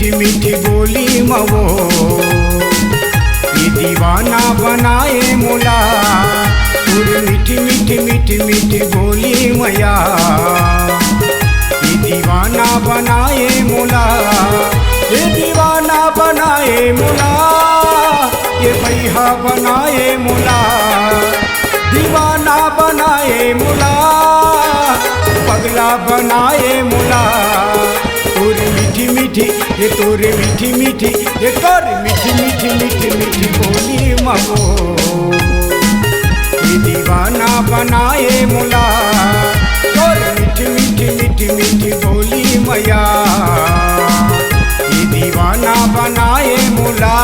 मीठी मीठी बोली मवो, ये दीवाना बनाए मुला। तोर मीठी मीठी मीठी मीठी बोली मैया, ये दीवाना बनाए मुला। ये दीवाना बनाए मुला, ये भैया बनाए मुला। दीवाना बनाए मुला, पगला बनाए मुला। तोर मीठी मीठी, ये तोर मीठी मीठी, ये तोर मीठी मीठी मीठी मीठी बोली मगो, ये दीवाना बनाए मुला। तोर मीठी मीठी मीठी मीठी बोली मैया, ये दीवाना बनाए मुला।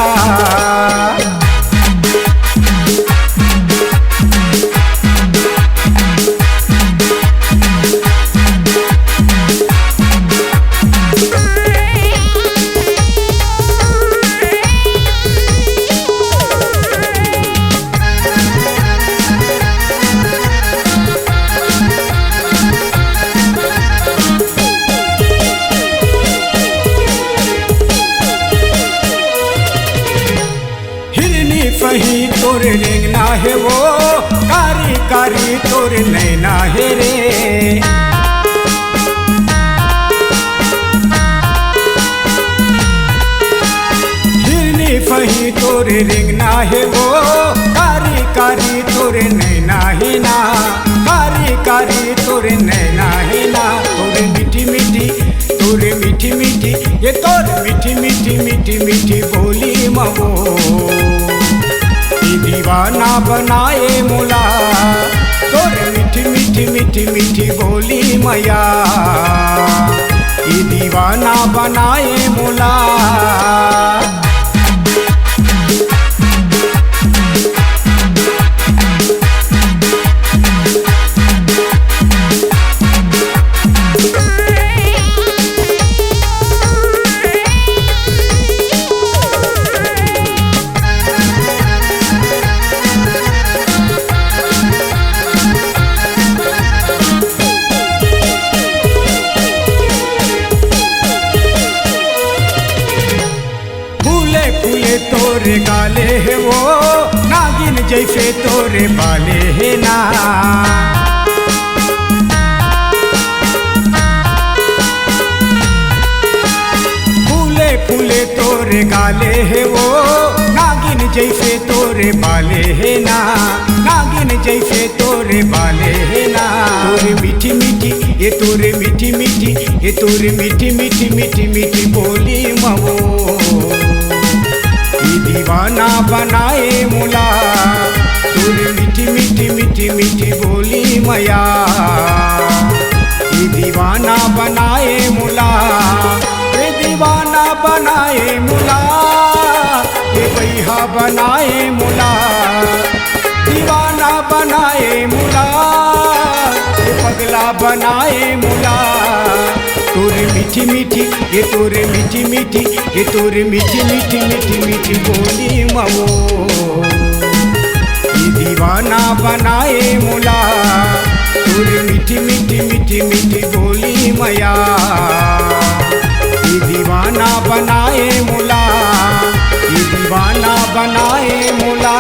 फही तोरे रेंगना है वो, कारी कारी तोरे नैना है रे। हिरनी फही तोरे रेंगना है वो, कारी कारी तोरे नैना है ना। कारी कारी तोरे नैना है ना। तोरे मीठी मीठी, तोरे मीठी मीठी, ये तोरे मीठी मीठी मीठी मीठी बोली मवो, दीवाना बनाए मुला। तोरे मीठी मीठी मीठी मीठी बोली मैया, ये दीवाना बनाए मुला। फूले तोरे गाले है वो, नागिन जैसे तोरे बाले है ना। फूले फूले तोरे गाले है वो, नागिन जैसे तोरे बाले है ना। नागिन जैसे तोरे बाले है ना। तोरे मीठी मीठी, ये तोरे मीठी मीठी, ये तोरे मीठी मीठी मीठी मीठी बोली मवो, दीवाना बनाए मुला। तोरे मीठी मीठी मीठी मीठी बोली मैया, ये दीवाना बनाए मुला। ये दीवाना बनाए मुला, ये भैया बनाए मुला। दीवाना बनाए मुला, ये पगला बनाए मुला। तोरे मीठी मीठी, ये तोरे मीठी मीठी, ये तोरे मीठी मीठी मीठी मीठी बोली मवो, ये दीवाना बनाए मुला। तोरे मीठी मीठी मीठी मीठी बोली मैया, ये दीवाना बनाए मुला। ये दीवाना बनाए मुला।